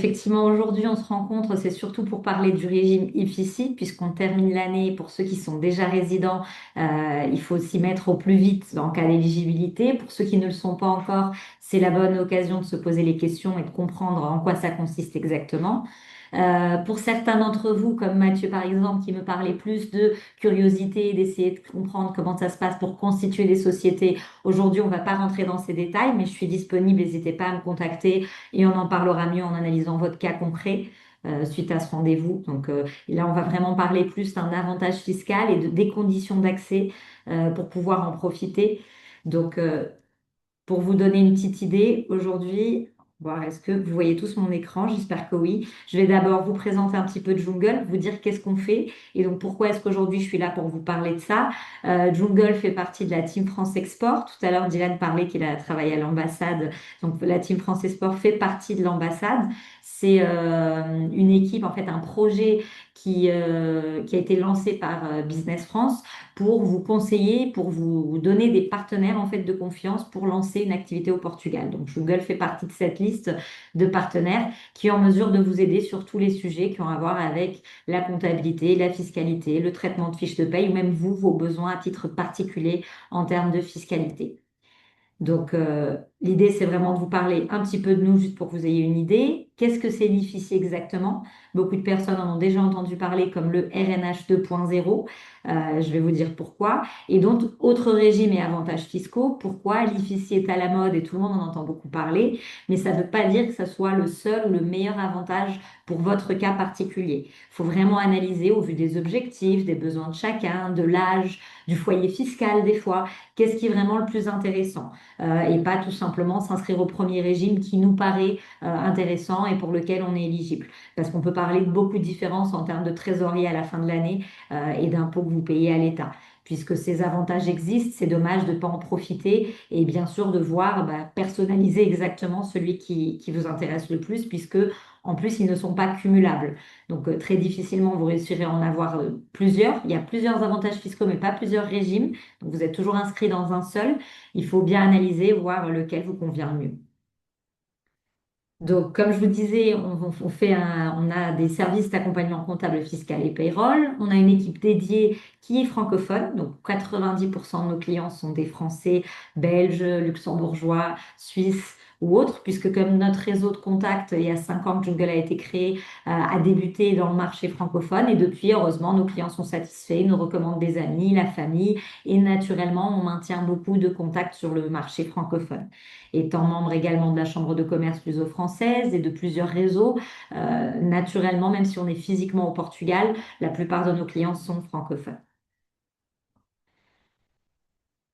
Effectivement, aujourd'hui, on se rencontre, c'est surtout pour parler du régime IFICI, puisqu'on termine l'année. Pour ceux qui sont déjà résidents, il faut s'y mettre au plus vite en cas d'éligibilité. Pour ceux qui ne le sont pas encore, c'est la bonne occasion de se poser les questions et de comprendre en quoi ça consiste exactement. Pour certains d'entre vous, comme Mathieu par exemple, qui me parlait plus de curiosité, d'essayer de comprendre comment ça se passe pour constituer des sociétés, aujourd'hui, on ne va pas rentrer dans ces détails, mais je suis disponible, n'hésitez pas à me contacter et on en parlera mieux en analysant votre cas concret suite à ce rendez-vous. Donc là, on va vraiment parler plus d'un avantage fiscal et des conditions d'accès pour pouvoir en profiter. Donc, pour vous donner une petite idée, aujourd'hui, bon, est-ce que vous voyez tous mon écran? J'espère que oui. Je vais d'abord vous présenter un petit peu de Jungle, vous dire qu'est-ce qu'on fait et donc pourquoi est-ce qu'aujourd'hui je suis là pour vous parler de ça. Jungle fait partie de la Team France Export. Tout à l'heure, Dylan parlait qu'il a travaillé à l'ambassade. Donc la Team France Export fait partie de l'ambassade. C'est une équipe, en fait, un projet qui a été lancé par Business France pour vous conseiller, pour vous donner des partenaires en fait de confiance pour lancer une activité au Portugal. Donc Google fait partie de cette liste de partenaires qui est en mesure de vous aider sur tous les sujets qui ont à voir avec la comptabilité, la fiscalité, le traitement de fiches de paye ou même vous, vos besoins à titre particulier en termes de fiscalité. Donc, l'idée, c'est vraiment de vous parler un petit peu de nous, juste pour que vous ayez une idée. Qu'est-ce que c'est l'IFICI exactement? Beaucoup de personnes en ont déjà entendu parler comme le RNH 2.0. Je vais vous dire pourquoi. Et donc, autre régime et avantages fiscaux. Pourquoi l'IFICI est à la mode et tout le monde en entend beaucoup parler, mais ça ne veut pas dire que ça soit le seul ou le meilleur avantage pour votre cas particulier. Il faut vraiment analyser au vu des objectifs, des besoins de chacun, de l'âge, du foyer fiscal des fois, qu'est-ce qui est vraiment le plus intéressant et pas tout simplement s'inscrire au premier régime qui nous paraît intéressant et pour lequel on est éligible. Parce qu'on peut parler de beaucoup de différences en termes de trésorerie à la fin de l'année et d'impôts que vous payez à l'État. Puisque ces avantages existent, c'est dommage de ne pas en profiter et bien sûr de voir personnaliser exactement celui qui vous intéresse le plus, puisque en plus ils ne sont pas cumulables. Donc très difficilement vous réussirez à en avoir plusieurs. Il y a plusieurs avantages fiscaux, mais pas plusieurs régimes. Donc vous êtes toujours inscrit dans un seul. Il faut bien analyser, voir lequel vous convient le mieux. Donc, comme je vous disais, on a des services d'accompagnement comptable, fiscal et payroll. On a une équipe dédiée qui est francophone. Donc, 90% de nos clients sont des Français, Belges, Luxembourgeois, Suisses ou autres, puisque comme notre réseau de contacts, il y a 5 ans que Jungle a été créé, a débuté dans le marché francophone. Et depuis, heureusement, nos clients sont satisfaits, ils nous recommandent des amis, la famille. Et naturellement, on maintient beaucoup de contacts sur le marché francophone. Étant membre également de la Chambre de commerce luso-française et de plusieurs réseaux, naturellement, même si on est physiquement au Portugal, la plupart de nos clients sont francophones.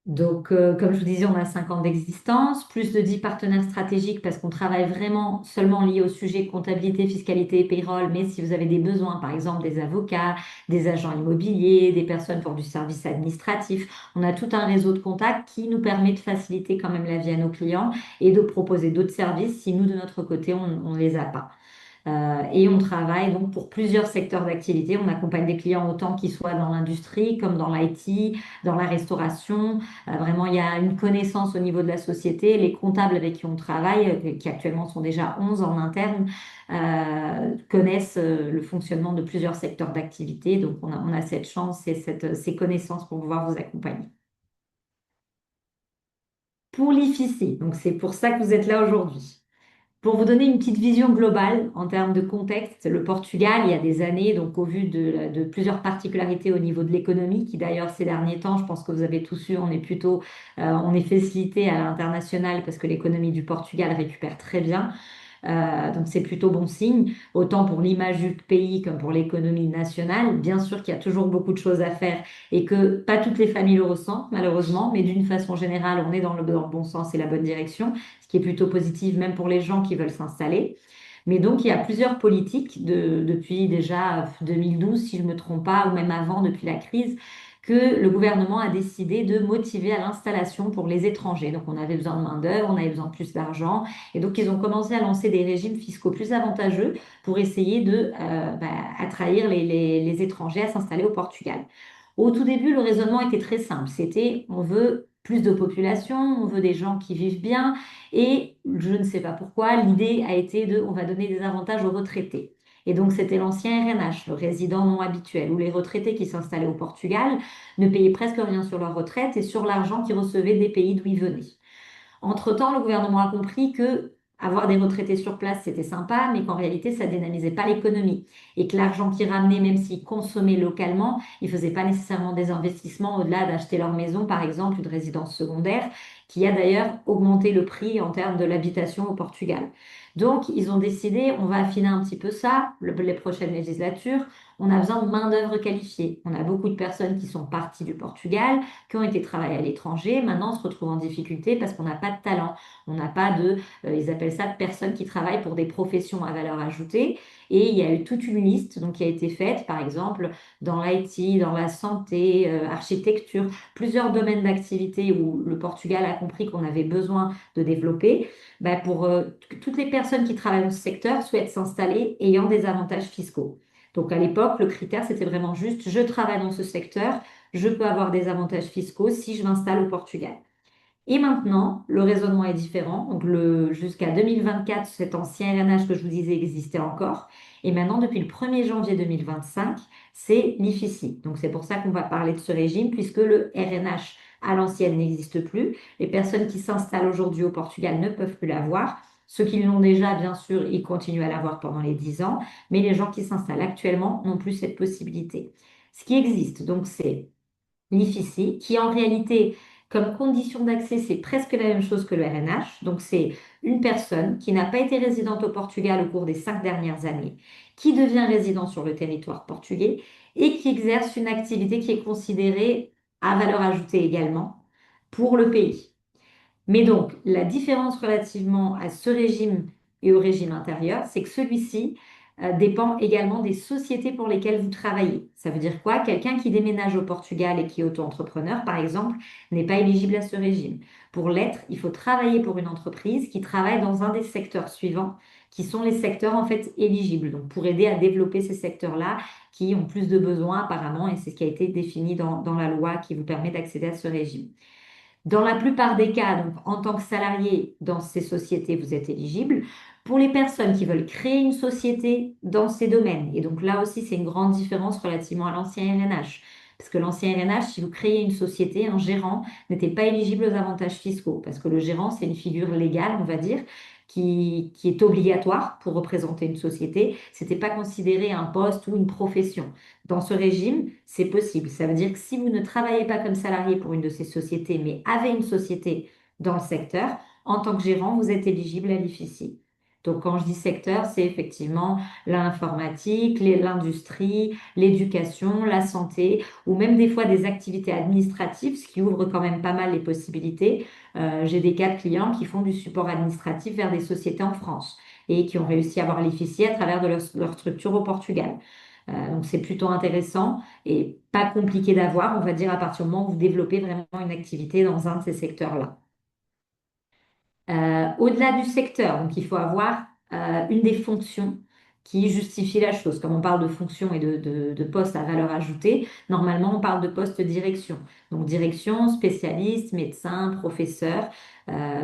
Donc, comme je vous disais, on a 5 ans d'existence, plus de 10 partenaires stratégiques parce qu'on travaille vraiment seulement lié au sujet comptabilité, fiscalité et payroll. Mais si vous avez des besoins, par exemple des avocats, des agents immobiliers, des personnes pour du service administratif, on a tout un réseau de contacts qui nous permet de faciliter quand même la vie à nos clients et de proposer d'autres services si nous, de notre côté, on ne les a pas. Et on travaille donc pour plusieurs secteurs d'activité. On accompagne des clients autant qu'ils soient dans l'industrie comme dans l'IT, dans la restauration. Vraiment, il y a une connaissance au niveau de la société. Les comptables avec qui on travaille, qui actuellement sont déjà 11 en interne, connaissent le fonctionnement de plusieurs secteurs d'activité. Donc, on a cette chance et ces connaissances pour pouvoir vous accompagner. Pour l'IFIC, donc c'est pour ça que vous êtes là aujourd'hui. Pour vous donner une petite vision globale en termes de contexte, le Portugal, il y a des années, donc au vu de plusieurs particularités au niveau de l'économie, qui d'ailleurs ces derniers temps, je pense que vous avez tous eu, on est facilité à l'international parce que l'économie du Portugal récupère très bien. Donc c'est plutôt bon signe, autant pour l'image du pays comme pour l'économie nationale. Bien sûr qu'il y a toujours beaucoup de choses à faire et que pas toutes les familles le ressentent malheureusement, mais d'une façon générale, on est dans le bon sens et la bonne direction, ce qui est plutôt positif même pour les gens qui veulent s'installer. Mais donc il y a plusieurs politiques depuis déjà 2012, si je ne me trompe pas, ou même avant, depuis la crise, que le gouvernement a décidé de motiver à l'installation pour les étrangers. Donc on avait besoin de main-d'œuvre, on avait besoin de plus d'argent. Et donc, ils ont commencé à lancer des régimes fiscaux plus avantageux pour essayer de attraire les étrangers à s'installer au Portugal. Au tout début, le raisonnement était très simple. C'était, on veut plus de population, on veut des gens qui vivent bien, et je ne sais pas pourquoi, l'idée a été on va donner des avantages aux retraités. Et donc, c'était l'ancien RNH, le résident non habituel, où les retraités qui s'installaient au Portugal ne payaient presque rien sur leur retraite et sur l'argent qu'ils recevaient des pays d'où ils venaient. Entre-temps, le gouvernement a compris que avoir des retraités sur place, c'était sympa, mais qu'en réalité, ça dynamisait pas l'économie. Et que l'argent qu'ils ramenaient, même s'ils consommaient localement, ils faisaient pas nécessairement des investissements au-delà d'acheter leur maison, par exemple, une résidence secondaire, qui a d'ailleurs augmenté le prix en termes de l'habitation au Portugal. Donc, ils ont décidé, on va affiner un petit peu ça, les prochaines législatures. On a besoin de main-d'œuvre qualifiée. On a beaucoup de personnes qui sont parties du Portugal, qui ont été travailler à l'étranger, maintenant on se retrouve en difficulté parce qu'on n'a pas de talent. On n'a pas ils appellent ça de personnes qui travaillent pour des professions à valeur ajoutée. Et il y a eu toute une liste donc, qui a été faite, par exemple, dans l'IT, dans la santé, architecture, plusieurs domaines d'activité où le Portugal a compris qu'on avait besoin de développer. Bah, pour toutes les personnes qui travaillent dans ce secteur souhaitent s'installer ayant des avantages fiscaux. Donc à l'époque, le critère, c'était vraiment juste, je travaille dans ce secteur, je peux avoir des avantages fiscaux si je m'installe au Portugal. Et maintenant, le raisonnement est différent. Donc, jusqu'à 2024, cet ancien RNH que je vous disais existait encore. Et maintenant, depuis le 1er janvier 2025, c'est l'IFICI. Donc, c'est pour ça qu'on va parler de ce régime, puisque le RNH à l'ancienne n'existe plus. Les personnes qui s'installent aujourd'hui au Portugal ne peuvent plus l'avoir. Ceux qui l'ont déjà, bien sûr, ils continuent à l'avoir pendant les 10 ans. Mais les gens qui s'installent actuellement n'ont plus cette possibilité. Ce qui existe, donc, c'est l'IFICI, qui en réalité, comme condition d'accès, c'est presque la même chose que le RNH. Donc, c'est une personne qui n'a pas été résidente au Portugal au cours des 5 dernières années, qui devient résident sur le territoire portugais et qui exerce une activité qui est considérée à valeur ajoutée également pour le pays. Mais donc, la différence relativement à ce régime et au régime intérieur, c'est que celui-ci dépend également des sociétés pour lesquelles vous travaillez. Ça veut dire quoi? Quelqu'un qui déménage au Portugal et qui est auto-entrepreneur, par exemple, n'est pas éligible à ce régime. Pour l'être, il faut travailler pour une entreprise qui travaille dans un des secteurs suivants, qui sont les secteurs en fait éligibles. Donc, pour aider à développer ces secteurs-là qui ont plus de besoins apparemment, et c'est ce qui a été défini dans la loi qui vous permet d'accéder à ce régime. Dans la plupart des cas, donc, en tant que salarié dans ces sociétés, vous êtes éligible. Pour les personnes qui veulent créer une société dans ces domaines, et donc là aussi, c'est une grande différence relativement à l'ancien RNH. Parce que l'ancien RNH, si vous créez une société, un gérant n'était pas éligible aux avantages fiscaux. Parce que le gérant, c'est une figure légale, on va dire, qui est obligatoire pour représenter une société. Ce n'était pas considéré un poste ou une profession. Dans ce régime, c'est possible. Ça veut dire que si vous ne travaillez pas comme salarié pour une de ces sociétés, mais avez une société dans le secteur, en tant que gérant, vous êtes éligible à l'IFICI. Donc, quand je dis secteur, c'est effectivement l'informatique, l'industrie, l'éducation, la santé, ou même des fois des activités administratives, ce qui ouvre quand même pas mal les possibilités. J'ai des cas de clients qui font du support administratif vers des sociétés en France et qui ont réussi à avoir l'IFICI à travers leur structure au Portugal. Donc c'est plutôt intéressant et pas compliqué d'avoir, on va dire, à partir du moment où vous développez vraiment une activité dans un de ces secteurs-là. Au-delà du secteur, donc il faut avoir une des fonctions qui justifie la chose. Comme on parle de fonction et de poste à valeur ajoutée, normalement on parle de poste direction. Donc direction, spécialiste, médecin, professeur.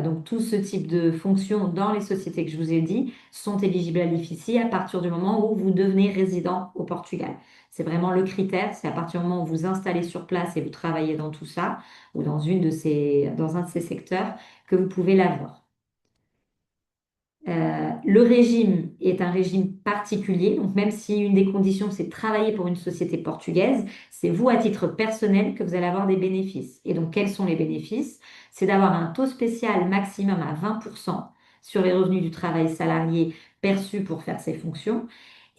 Donc tout ce type de fonctions dans les sociétés que je vous ai dit sont éligibles à l'IFICI à partir du moment où vous devenez résident au Portugal. C'est vraiment le critère, c'est à partir du moment où vous installez sur place et vous travaillez dans tout ça, ou dans un de ces secteurs, que vous pouvez l'avoir. Le régime est un régime particulier, donc même si une des conditions c'est de travailler pour une société portugaise, c'est vous à titre personnel que vous allez avoir des bénéfices. Et donc quels sont les bénéfices? C'est d'avoir un taux spécial maximum à 20% sur les revenus du travail salarié perçus pour faire ces fonctions,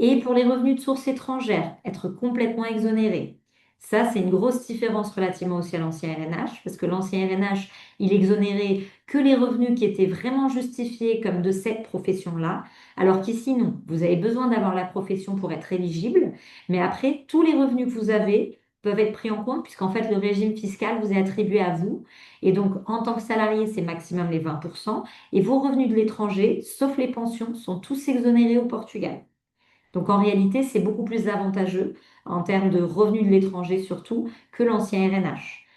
et pour les revenus de source étrangère, être complètement exonéré. Ça, c'est une grosse différence relativement aussi à l'ancien RNH, parce que l'ancien RNH, il exonérait que les revenus qui étaient vraiment justifiés comme de cette profession-là, alors qu'ici, non. Vous avez besoin d'avoir la profession pour être éligible, mais après, tous les revenus que vous avez peuvent être pris en compte, puisqu'en fait, le régime fiscal vous est attribué à vous. Et donc, en tant que salarié, c'est maximum les 20%, et vos revenus de l'étranger, sauf les pensions, sont tous exonérés au Portugal. Donc en réalité, c'est beaucoup plus avantageux en termes de revenus de l'étranger surtout que l'ancien RNH.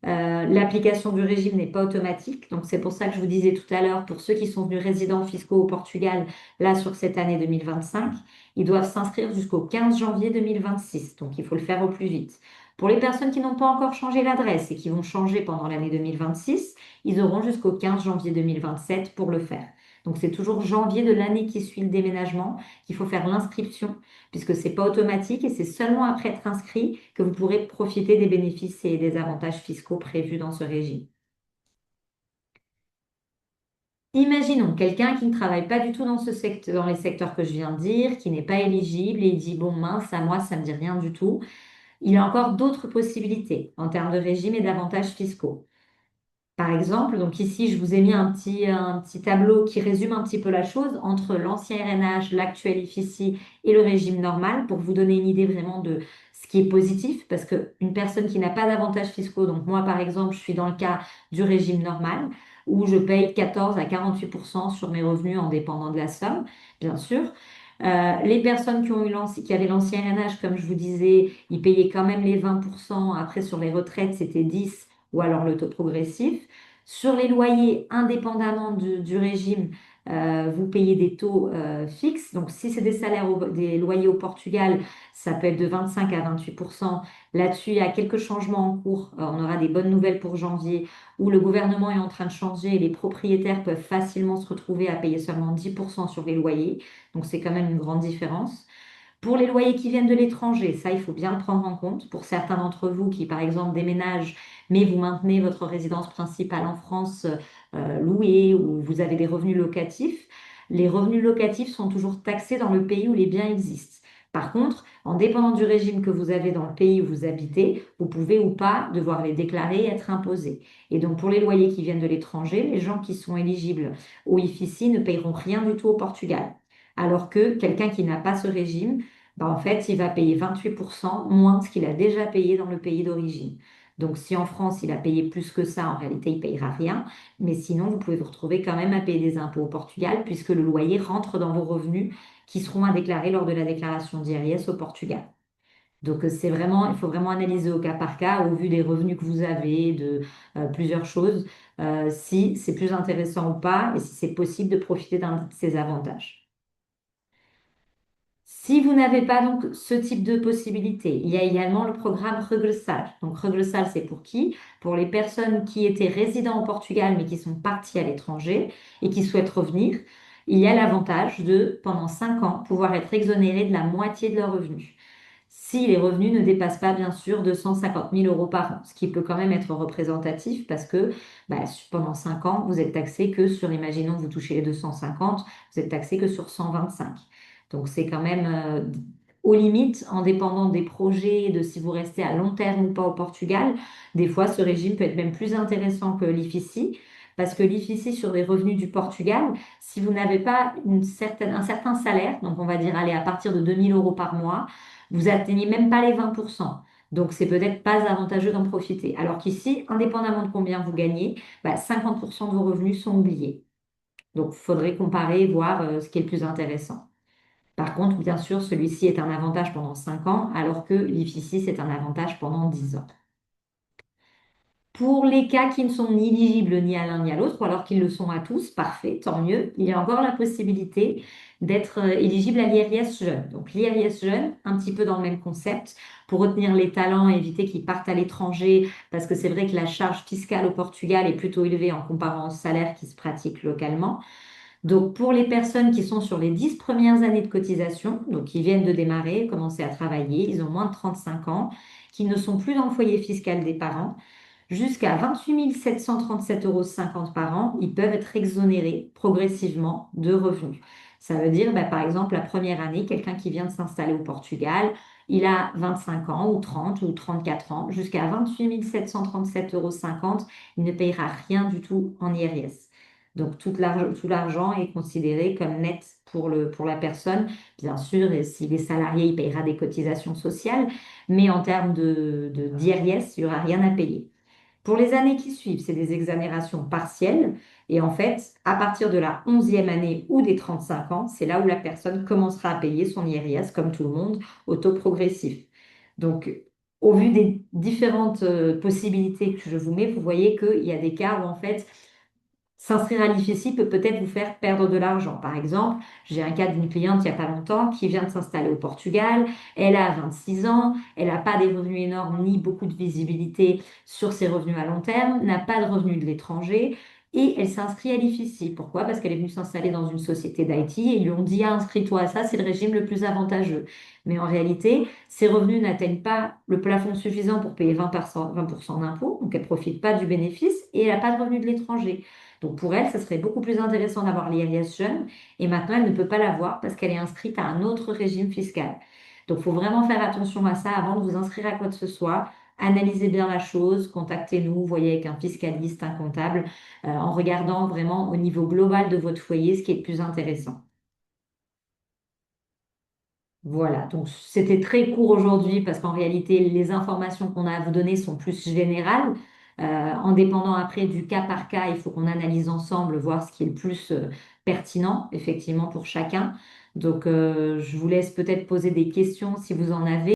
L'application du régime n'est pas automatique, donc c'est pour ça que je vous disais tout à l'heure, pour ceux qui sont venus résidents fiscaux au Portugal, là sur cette année 2025, ils doivent s'inscrire jusqu'au 15 janvier 2026, donc il faut le faire au plus vite. Pour les personnes qui n'ont pas encore changé l'adresse et qui vont changer pendant l'année 2026, ils auront jusqu'au 15 janvier 2027 pour le faire. Donc c'est toujours janvier de l'année qui suit le déménagement qu'il faut faire l'inscription, puisque c'est pas automatique et c'est seulement après être inscrit que vous pourrez profiter des bénéfices et des avantages fiscaux prévus dans ce régime. Imaginons quelqu'un qui ne travaille pas du tout dans ce secteur, dans les secteurs que je viens de dire, qui n'est pas éligible et il dit bon mince, à moi ça me dit rien du tout. Il y a encore d'autres possibilités en termes de régime et d'avantages fiscaux. Par exemple, donc ici, je vous ai mis un petit tableau qui résume un petit peu la chose entre l'ancien RNH, l'actuel IFICI et le régime normal pour vous donner une idée vraiment de ce qui est positif. Parce qu'une personne qui n'a pas d'avantages fiscaux, donc moi par exemple, je suis dans le cas du régime normal où je paye 14 à 48% sur mes revenus en dépendant de la somme, bien sûr. Les personnes qui avaient l'ancien RNH, comme je vous disais, ils payaient quand même les 20%. Après, sur les retraites, c'était 10 ou alors le taux progressif. Sur les loyers, indépendamment du régime, vous payez des taux fixes. Donc, si c'est des salaires, des loyers au Portugal, ça peut être de 25 à 28%. Là-dessus, il y a quelques changements en cours. On aura des bonnes nouvelles pour janvier, où le gouvernement est en train de changer et les propriétaires peuvent facilement se retrouver à payer seulement 10% sur les loyers. Donc, c'est quand même une grande différence. Pour les loyers qui viennent de l'étranger, ça, il faut bien le prendre en compte. Pour certains d'entre vous qui, par exemple, déménagent, mais vous maintenez votre résidence principale en France louée ou vous avez des revenus locatifs, les revenus locatifs sont toujours taxés dans le pays où les biens existent. Par contre, en dépendant du régime que vous avez dans le pays où vous habitez, vous pouvez ou pas devoir les déclarer et être imposés. Et donc, pour les loyers qui viennent de l'étranger, les gens qui sont éligibles au IFICI ne payeront rien du tout au Portugal. Alors que quelqu'un qui n'a pas ce régime, bah, en fait, il va payer 28% moins de ce qu'il a déjà payé dans le pays d'origine. Donc, si en France, il a payé plus que ça, en réalité, il ne payera rien. Mais sinon, vous pouvez vous retrouver quand même à payer des impôts au Portugal, puisque le loyer rentre dans vos revenus qui seront à déclarer lors de la déclaration d'IRS au Portugal. Donc, c'est vraiment, il faut vraiment analyser au cas par cas, au vu des revenus que vous avez, de plusieurs choses, si c'est plus intéressant ou pas, et si c'est possible de profiter d'un de ces avantages. Si vous n'avez pas donc ce type de possibilité, il y a également le programme Regressal. Donc Regressal, c'est pour qui? Pour les personnes qui étaient résidents au Portugal mais qui sont parties à l'étranger et qui souhaitent revenir. Il y a l'avantage de, pendant 5 ans, pouvoir être exonérés de la moitié de leurs revenus. Si les revenus ne dépassent pas, bien sûr, 250 000 euros par an, ce qui peut quand même être représentatif parce que bah, pendant 5 ans, vous êtes taxé que sur, imaginons que vous touchez les 250, vous êtes taxé que sur 125. Donc c'est quand même aux limites, en dépendant des projets, de si vous restez à long terme ou pas au Portugal. Des fois, ce régime peut être même plus intéressant que l'IFICI, parce que l'IFICI sur les revenus du Portugal, si vous n'avez pas un certain salaire, donc on va dire aller à partir de 2 000 euros par mois, vous atteignez même pas les 20%. Donc, c'est peut-être pas avantageux d'en profiter. Alors qu'ici, indépendamment de combien vous gagnez, 50% de vos revenus sont oubliés. Donc, il faudrait comparer et voir ce qui est le plus intéressant. Par contre, bien sûr, celui-ci est un avantage pendant 5 ans, alors que l'IFICI, c'est un avantage pendant 10 ans. Pour les cas qui ne sont ni éligibles ni à l'un ni à l'autre, ou alors qu'ils le sont à tous, parfait, tant mieux. Il y a encore la possibilité d'être éligible à l'IRS jeune. Donc l'IRS jeune, un petit peu dans le même concept, pour retenir les talents et éviter qu'ils partent à l'étranger, parce que c'est vrai que la charge fiscale au Portugal est plutôt élevée en comparant au salaire qui se pratique localement. Donc, pour les personnes qui sont sur les 10 premières années de cotisation, donc qui viennent de démarrer, commencer à travailler, ils ont moins de 35 ans, qui ne sont plus dans le foyer fiscal des parents, jusqu'à 28 737,50 € par an, ils peuvent être exonérés progressivement de revenus. Ça veut dire, par exemple, la première année, quelqu'un qui vient de s'installer au Portugal, il a 25 ans ou 30 ou 34 ans, jusqu'à 28 737,50 €, il ne payera rien du tout en IRS. Donc, tout l'argent est considéré comme net pour la personne. Bien sûr, et s'il est salarié, il payera des cotisations sociales, mais en termes d'IRS, il n'y aura rien à payer. Pour les années qui suivent, c'est des exonérations partielles. Et en fait, à partir de la 11e année ou des 35 ans, c'est là où la personne commencera à payer son IRS, comme tout le monde, au taux progressif. Donc, au vu des différentes possibilités que je vous mets, vous voyez qu'il y a des cas où en fait, s'inscrire à l'IFECI peut peut-être vous faire perdre de l'argent. Par exemple, j'ai un cas d'une cliente il n'y a pas longtemps qui vient de s'installer au Portugal. Elle a 26 ans, elle n'a pas des revenus énormes ni beaucoup de visibilité sur ses revenus à long terme, n'a pas de revenus de l'étranger. Et elle s'inscrit à l'IFECI. Pourquoi? Parce qu'elle est venue s'installer dans une société d'IT et ils lui ont dit, ah, inscris-toi à ça, c'est le régime le plus avantageux. Mais en réalité, ses revenus n'atteignent pas le plafond suffisant pour payer 20%, 20% d'impôts, donc elle ne profite pas du bénéfice et elle n'a pas de revenus de l'étranger. Donc pour elle, ça serait beaucoup plus intéressant d'avoir l'IRS jeune et maintenant elle ne peut pas l'avoir parce qu'elle est inscrite à un autre régime fiscal. Donc il faut vraiment faire attention à ça avant de vous inscrire à quoi que ce soit. Analysez bien la chose, contactez-nous, voyez avec un fiscaliste, un comptable, en regardant vraiment au niveau global de votre foyer ce qui est le plus intéressant. Voilà, donc c'était très court aujourd'hui parce qu'en réalité, les informations qu'on a à vous donner sont plus générales. En dépendant après du cas par cas, il faut qu'on analyse ensemble, voir ce qui est le plus pertinent, effectivement, pour chacun. Donc, je vous laisse peut-être poser des questions si vous en avez.